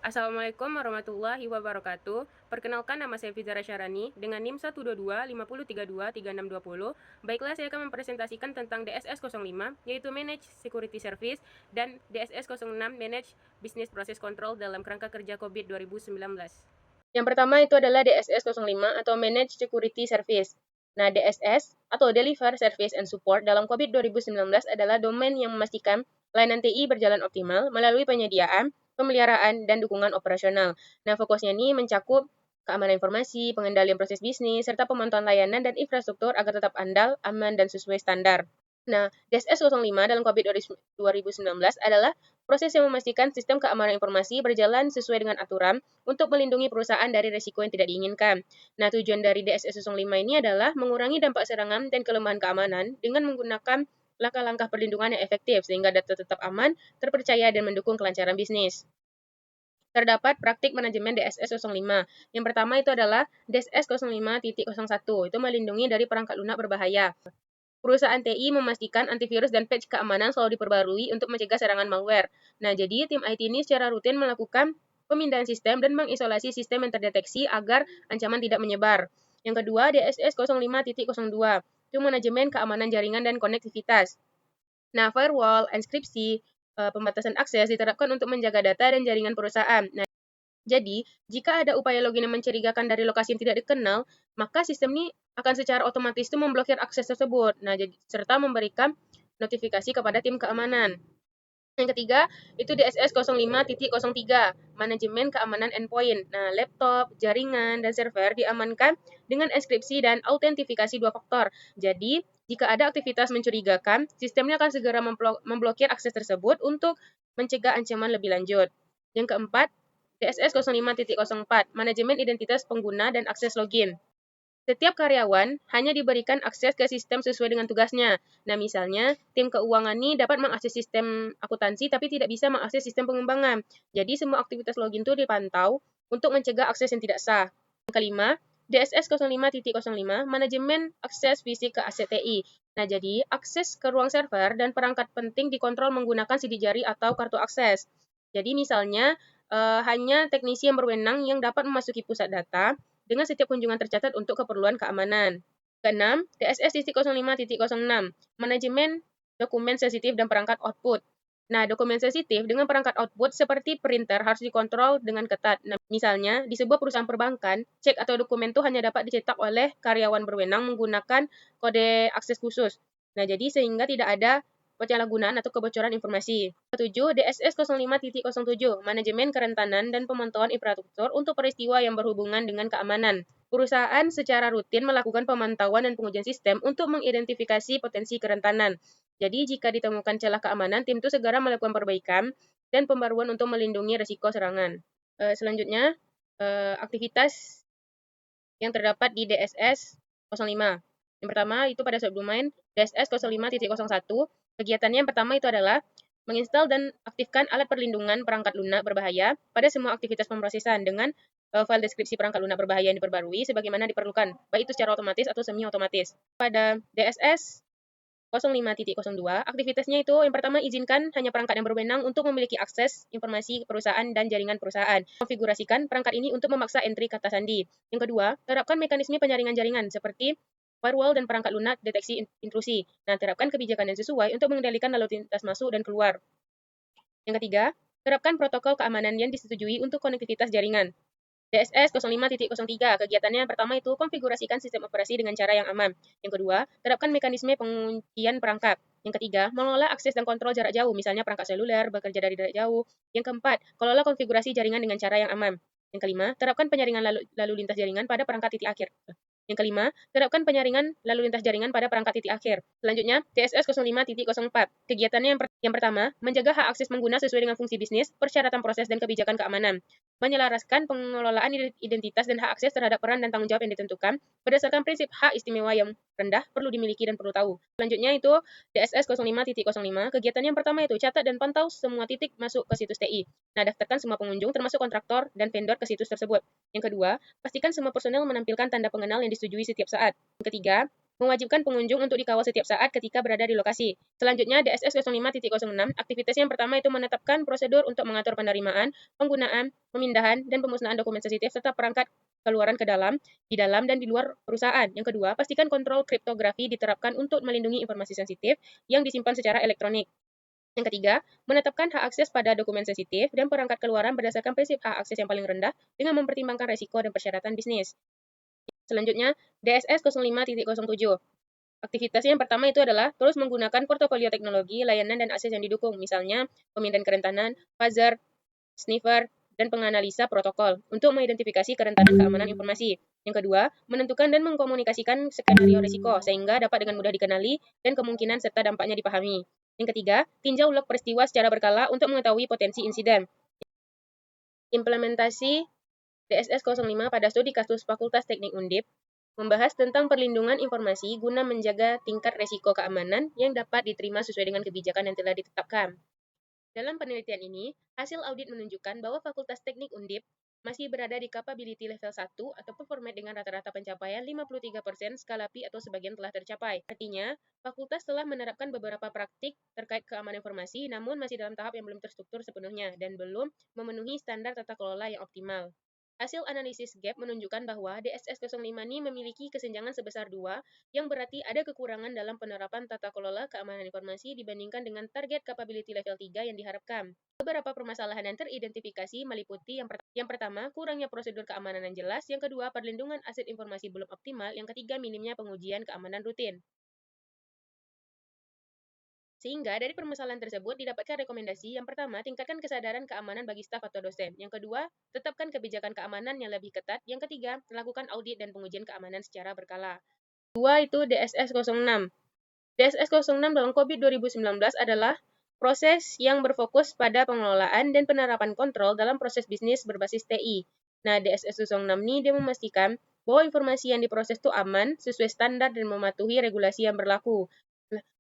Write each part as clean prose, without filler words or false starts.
Assalamualaikum warahmatullahi wabarakatuh. Perkenalkan, nama saya Fizara Syarani dengan NIM 122 5032 3620. Baiklah, saya akan mempresentasikan tentang DSS 05, yaitu Manage Security Service, dan DSS 06, Manage Business Process Control dalam kerangka kerja COVID 2019. Yang pertama itu adalah DSS 05 atau Manage Security Service. Nah, DSS atau Deliver Service and Support dalam COVID 2019 adalah domain yang memastikan layanan TI berjalan optimal melalui penyediaan, pemeliharaan, dan dukungan operasional. Nah, fokusnya ini mencakup keamanan informasi, pengendalian proses bisnis, serta pemantauan layanan dan infrastruktur agar tetap andal, aman, dan sesuai standar. Nah, DSS 05 dalam COVID 2019 adalah proses yang memastikan sistem keamanan informasi berjalan sesuai dengan aturan untuk melindungi perusahaan dari risiko yang tidak diinginkan. Nah, tujuan dari DSS 05 ini adalah mengurangi dampak serangan dan kelemahan keamanan dengan menggunakan langkah-langkah perlindungan yang efektif sehingga data tetap aman, terpercaya, dan mendukung kelancaran bisnis. Terdapat praktik manajemen DSS 05. Yang pertama itu adalah DSS 05.01, itu melindungi dari perangkat lunak berbahaya. Perusahaan TI memastikan antivirus dan patch keamanan selalu diperbarui untuk mencegah serangan malware. Nah, jadi tim IT ini secara rutin melakukan pemindahan sistem dan mengisolasi sistem yang terdeteksi agar ancaman tidak menyebar. Yang kedua, DSS 05.02, itu manajemen keamanan jaringan dan konektivitas. Nah, firewall, enkripsi, pembatasan akses diterapkan untuk menjaga data dan jaringan perusahaan. Nah, jadi, jika ada upaya login yang mencurigakan dari lokasi yang tidak dikenal, maka sistem ini akan secara otomatis itu memblokir akses tersebut. Nah, serta memberikan notifikasi kepada tim keamanan. Yang ketiga, itu DSS 05.03, manajemen keamanan endpoint. Nah, laptop, jaringan, dan server diamankan dengan enkripsi dan autentifikasi 2 faktor. Jadi, jika ada aktivitas mencurigakan, sistemnya akan segera memblokir akses tersebut untuk mencegah ancaman lebih lanjut. Yang keempat, DSS 05.04, manajemen identitas pengguna dan akses login. Setiap karyawan hanya diberikan akses ke sistem sesuai dengan tugasnya. Nah, misalnya, tim keuangan ini dapat mengakses sistem akuntansi tapi tidak bisa mengakses sistem pengembangan. Jadi, semua aktivitas login itu dipantau untuk mencegah akses yang tidak sah. Yang kelima, DSS 05.05, manajemen akses fisik ke aset TI. Nah, jadi, akses ke ruang server dan perangkat penting dikontrol menggunakan sidik jari atau kartu akses. Jadi, misalnya, hanya teknisi yang berwenang yang dapat memasuki pusat data dengan setiap kunjungan tercatat untuk keperluan keamanan. Keenam, DSS 05.06, manajemen dokumen sensitif dan perangkat output. Nah, dokumen sensitif dengan perangkat output seperti printer harus dikontrol dengan ketat. Nah, misalnya, di sebuah perusahaan perbankan, cek atau dokumen itu hanya dapat dicetak oleh karyawan berwenang menggunakan kode akses khusus. Nah, jadi sehingga tidak ada penyalahgunaan atau kebocoran informasi. 7. DSS 05.07, manajemen kerentanan dan pemantauan infrastruktur untuk peristiwa yang berhubungan dengan keamanan. Perusahaan secara rutin melakukan pemantauan dan pengujian sistem untuk mengidentifikasi potensi kerentanan. Jadi, jika ditemukan celah keamanan, tim itu segera melakukan perbaikan dan pembaruan untuk melindungi risiko serangan. Selanjutnya, aktivitas yang terdapat di DSS 05. Yang pertama, itu pada subdomain DSS 05.01. Kegiatannya yang pertama itu adalah menginstal dan aktifkan alat perlindungan perangkat lunak berbahaya pada semua aktivitas pemrosesan dengan file deskripsi perangkat lunak berbahaya yang diperbarui sebagaimana diperlukan, baik itu secara otomatis atau semi otomatis. Pada DSS 05.02, aktivitasnya itu yang pertama izinkan hanya perangkat yang berwenang untuk memiliki akses informasi perusahaan dan jaringan perusahaan. Konfigurasikan perangkat ini untuk memaksa entry kata sandi. Yang kedua, terapkan mekanisme penyaringan jaringan seperti firewall dan perangkat lunak deteksi intrusi. Nah, terapkan kebijakan yang sesuai untuk mengendalikan lalu lintas masuk dan keluar. Yang ketiga, terapkan protokol keamanan yang disetujui untuk konektivitas jaringan. DSS 05.03, kegiatannya yang pertama itu konfigurasikan sistem operasi dengan cara yang aman. Yang kedua, terapkan mekanisme penguncian perangkat. Yang ketiga, mengelola akses dan kontrol jarak jauh, misalnya perangkat seluler, bekerja dari jarak jauh. Yang keempat, kelola konfigurasi jaringan dengan cara yang aman. Yang kelima, terapkan penyaringan lalu lintas jaringan pada perangkat titik akhir. Yang kelima, terapkan penyaringan lalu lintas jaringan pada perangkat titik akhir. Selanjutnya, DSS 05.04. Kegiatannya yang pertama, menjaga hak akses pengguna sesuai dengan fungsi bisnis, persyaratan proses, dan kebijakan keamanan. Menyelaraskan pengelolaan identitas dan hak akses terhadap peran dan tanggung jawab yang ditentukan berdasarkan prinsip hak istimewa yang rendah, perlu dimiliki dan perlu tahu. Selanjutnya itu DSS 05.05. Kegiatannya yang pertama itu catat dan pantau semua titik masuk ke situs TI. Nah, daftarkan semua pengunjung termasuk kontraktor dan vendor ke situs tersebut. Yang kedua, pastikan semua personel menampilkan tanda pengenal yang disetujui setiap saat. Yang ketiga, mewajibkan pengunjung untuk dikawal setiap saat ketika berada di lokasi. Selanjutnya, DSS 05.06, aktivitasnya yang pertama itu menetapkan prosedur untuk mengatur penerimaan, penggunaan, pemindahan, dan pemusnahan dokumen sensitif serta perangkat keluaran ke dalam, di dalam, dan di luar perusahaan. Yang kedua, pastikan kontrol kriptografi diterapkan untuk melindungi informasi sensitif yang disimpan secara elektronik. Yang ketiga, menetapkan hak akses pada dokumen sensitif dan perangkat keluaran berdasarkan prinsip hak akses yang paling rendah dengan mempertimbangkan resiko dan persyaratan bisnis. Selanjutnya, DSS 05.07. Aktivitasnya yang pertama itu adalah terus menggunakan portofolio teknologi, layanan, dan akses yang didukung, misalnya pemindahan kerentanan, fuzzer, sniffer, dan penganalisa protokol untuk mengidentifikasi kerentanan keamanan informasi. Yang kedua, menentukan dan mengkomunikasikan skenario risiko sehingga dapat dengan mudah dikenali dan kemungkinan serta dampaknya dipahami. Yang ketiga, tinjau log peristiwa secara berkala untuk mengetahui potensi insiden. Implementasi DSS 05 pada studi kasus Fakultas Teknik Undip membahas tentang perlindungan informasi guna menjaga tingkat resiko keamanan yang dapat diterima sesuai dengan kebijakan yang telah ditetapkan. Dalam penelitian ini, hasil audit menunjukkan bahwa Fakultas Teknik Undip masih berada di capability level 1 atau performance dengan rata-rata pencapaian 53% skala Pi atau sebagian telah tercapai. Artinya, fakultas telah menerapkan beberapa praktik terkait keamanan informasi namun masih dalam tahap yang belum terstruktur sepenuhnya dan belum memenuhi standar tata kelola yang optimal. Hasil analisis gap menunjukkan bahwa DSS 05 ini memiliki kesenjangan sebesar 2, yang berarti ada kekurangan dalam penerapan tata kelola keamanan informasi dibandingkan dengan target capability level 3 yang diharapkan. Beberapa permasalahan yang teridentifikasi meliputi yang pertama, kurangnya prosedur keamanan yang jelas, yang kedua, perlindungan aset informasi belum optimal, yang ketiga, minimnya pengujian keamanan rutin. Sehingga dari permasalahan tersebut didapatkan rekomendasi yang pertama, tingkatkan kesadaran keamanan bagi staf atau dosen. Yang kedua, tetapkan kebijakan keamanan yang lebih ketat. Yang ketiga, lakukan audit dan pengujian keamanan secara berkala. Dua itu DSS 06. DSS 06 dalam COVID 2019 adalah proses yang berfokus pada pengelolaan dan penerapan kontrol dalam proses bisnis berbasis TI. Nah, DSS 06 ini dia memastikan bahwa informasi yang diproses itu aman, sesuai standar, dan mematuhi regulasi yang berlaku.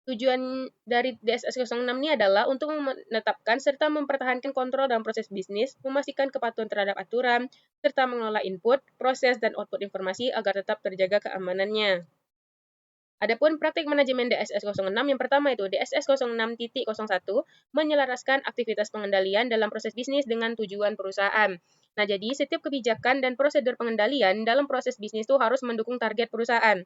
Tujuan dari DSS 06 ini adalah untuk menetapkan serta mempertahankan kontrol dalam proses bisnis, memastikan kepatuhan terhadap aturan, serta mengelola input, proses, dan output informasi agar tetap terjaga keamanannya. Adapun praktik manajemen DSS 06 yang pertama itu DSS 06.01 menyelaraskan aktivitas pengendalian dalam proses bisnis dengan tujuan perusahaan. Nah, jadi setiap kebijakan dan prosedur pengendalian dalam proses bisnis itu harus mendukung target perusahaan.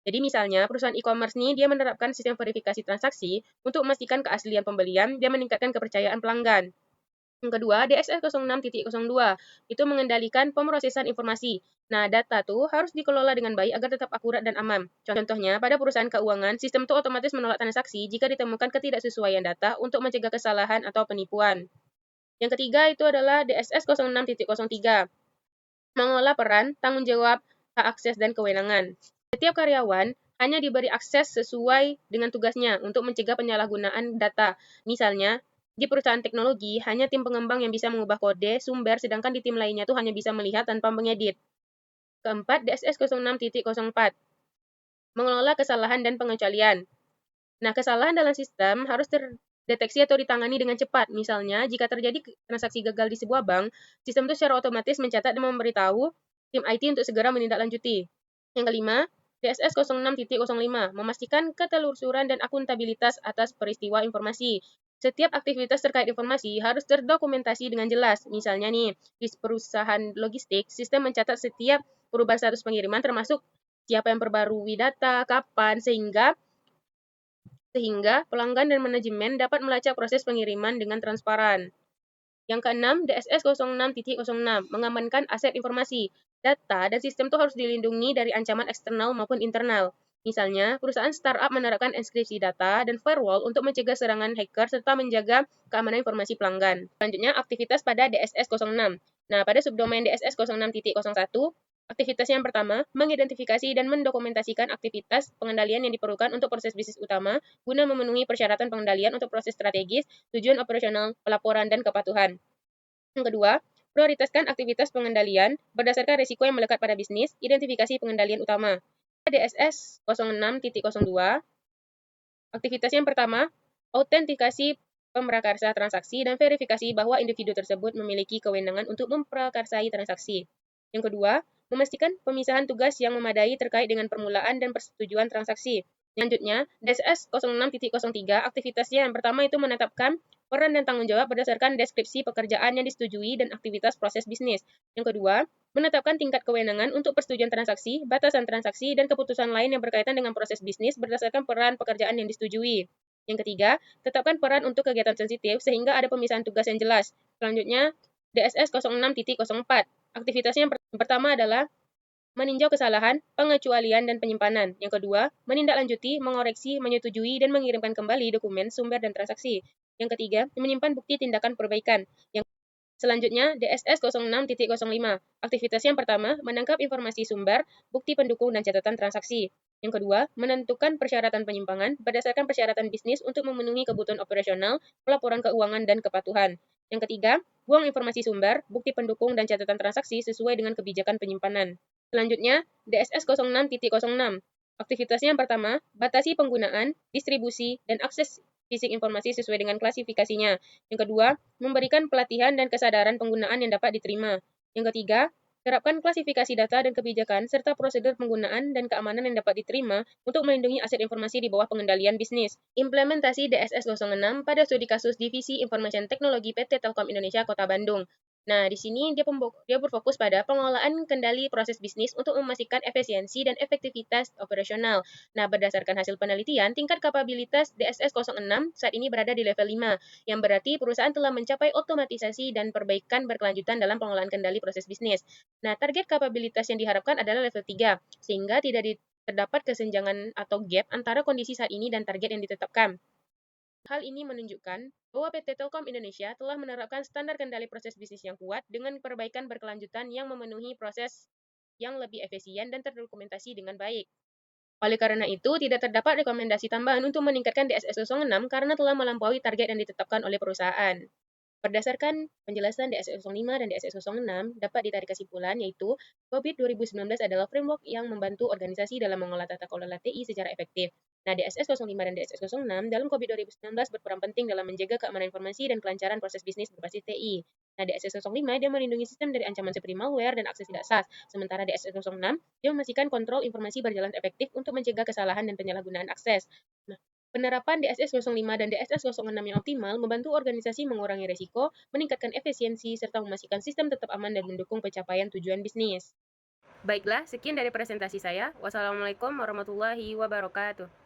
Jadi misalnya perusahaan e-commerce nih dia menerapkan sistem verifikasi transaksi untuk memastikan keaslian pembelian dan meningkatkan kepercayaan pelanggan. Yang kedua, DSS 06.02 itu mengendalikan pemrosesan informasi. Nah, data tuh harus dikelola dengan baik agar tetap akurat dan aman. Contohnya, pada perusahaan keuangan, sistem itu otomatis menolak transaksi jika ditemukan ketidaksesuaian data untuk mencegah kesalahan atau penipuan. Yang ketiga itu adalah DSS 06.03, mengelola peran, tanggung jawab, hak akses, dan kewenangan. Setiap karyawan hanya diberi akses sesuai dengan tugasnya untuk mencegah penyalahgunaan data. Misalnya, di perusahaan teknologi, hanya tim pengembang yang bisa mengubah kode sumber, sedangkan di tim lainnya tuh hanya bisa melihat tanpa mengedit. Keempat, DSS 06.04, mengelola kesalahan dan pengecualian. Nah, kesalahan dalam sistem harus terdeteksi atau ditangani dengan cepat. Misalnya, jika terjadi transaksi gagal di sebuah bank, sistem itu secara otomatis mencatat dan memberitahu tim IT untuk segera menindaklanjuti. Yang kelima, DSS 06.05, memastikan ketelusuran dan akuntabilitas atas peristiwa informasi. Setiap aktivitas terkait informasi harus terdokumentasi dengan jelas. Misalnya nih, di perusahaan logistik, sistem mencatat setiap perubahan status pengiriman termasuk siapa yang perbarui data, kapan, sehingga pelanggan dan manajemen dapat melacak proses pengiriman dengan transparan. Yang keenam, DSS 06.06, mengamankan aset informasi. Data dan sistem itu harus dilindungi dari ancaman eksternal maupun internal. Misalnya, perusahaan startup menerapkan enkripsi data dan firewall untuk mencegah serangan hacker serta menjaga keamanan informasi pelanggan. Selanjutnya, aktivitas pada DSS 06. Nah, pada subdomain DSS 06.01, aktivitasnya yang pertama, mengidentifikasi dan mendokumentasikan aktivitas pengendalian yang diperlukan untuk proses bisnis utama guna memenuhi persyaratan pengendalian untuk proses strategis, tujuan operasional, pelaporan, dan kepatuhan. Yang kedua, prioritaskan aktivitas pengendalian berdasarkan risiko yang melekat pada bisnis, identifikasi pengendalian utama. DSS 06.02, aktivitas yang pertama, autentikasi pemrakarsa transaksi dan verifikasi bahwa individu tersebut memiliki kewenangan untuk memprakarsai transaksi. Yang kedua, memastikan pemisahan tugas yang memadai terkait dengan permulaan dan persetujuan transaksi. Selanjutnya, DSS 06.03 aktivitasnya yang pertama itu menetapkan peran dan tanggung jawab berdasarkan deskripsi pekerjaan yang disetujui dan aktivitas proses bisnis. Yang kedua, menetapkan tingkat kewenangan untuk persetujuan transaksi, batasan transaksi, dan keputusan lain yang berkaitan dengan proses bisnis berdasarkan peran pekerjaan yang disetujui. Yang ketiga, tetapkan peran untuk kegiatan sensitif sehingga ada pemisahan tugas yang jelas. Selanjutnya, DSS 06.04. Aktivitasnya yang pertama adalah meninjau kesalahan, pengecualian, dan penyimpanan. Yang kedua, menindaklanjuti, mengoreksi, menyetujui, dan mengirimkan kembali dokumen, sumber, dan transaksi. Yang ketiga, menyimpan bukti tindakan perbaikan. Yang selanjutnya, DSS 06.05. Aktivitasnya yang pertama, menangkap informasi sumber, bukti pendukung, dan catatan transaksi. Yang kedua, menentukan persyaratan penyimpangan berdasarkan persyaratan bisnis untuk memenuhi kebutuhan operasional, pelaporan keuangan, dan kepatuhan. Yang ketiga, buang informasi sumber, bukti pendukung, dan catatan transaksi sesuai dengan kebijakan penyimpanan. Selanjutnya, DSS 06.06. Aktivitasnya yang pertama, batasi penggunaan, distribusi, dan akses fisik informasi sesuai dengan klasifikasinya. Yang kedua, memberikan pelatihan dan kesadaran penggunaan yang dapat diterima. Yang ketiga, terapkan klasifikasi data dan kebijakan serta prosedur penggunaan dan keamanan yang dapat diterima untuk melindungi aset informasi di bawah pengendalian bisnis. Implementasi DSS 06 pada studi kasus Divisi Information Teknologi PT Telkom Indonesia Kota Bandung. Nah, di sini dia berfokus pada pengelolaan kendali proses bisnis untuk memastikan efisiensi dan efektivitas operasional. Nah, berdasarkan hasil penelitian, tingkat kapabilitas DSS 06 saat ini berada di level 5, yang berarti perusahaan telah mencapai otomatisasi dan perbaikan berkelanjutan dalam pengelolaan kendali proses bisnis. Nah, target kapabilitas yang diharapkan adalah level 3, sehingga tidak terdapat kesenjangan atau gap antara kondisi saat ini dan target yang ditetapkan. Hal ini menunjukkan bahwa PT Telkom Indonesia telah menerapkan standar kendali proses bisnis yang kuat dengan perbaikan berkelanjutan yang memenuhi proses yang lebih efisien dan terdokumentasi dengan baik. Oleh karena itu, tidak terdapat rekomendasi tambahan untuk meningkatkan DSS 06 karena telah melampaui target yang ditetapkan oleh perusahaan. Berdasarkan penjelasan DSS 05 dan DSS 06, dapat ditarik kesimpulan yaitu COVID 2019 adalah framework yang membantu organisasi dalam mengolah tata kelola TI secara efektif. Nah, DSS 05 dan DSS 06 dalam COVID 2019 berperan penting dalam menjaga keamanan informasi dan kelancaran proses bisnis berbasis TI. Nah, DSS 05 dia melindungi sistem dari ancaman seperti malware dan akses tidak sah. Sementara DSS 06 dia memastikan kontrol informasi berjalan efektif untuk mencegah kesalahan dan penyalahgunaan akses. Nah, penerapan DSS 05 dan DSS 06 yang optimal membantu organisasi mengurangi risiko, meningkatkan efisiensi, serta memastikan sistem tetap aman dan mendukung pencapaian tujuan bisnis. Baiklah, sekian dari presentasi saya. Wassalamualaikum warahmatullahi wabarakatuh.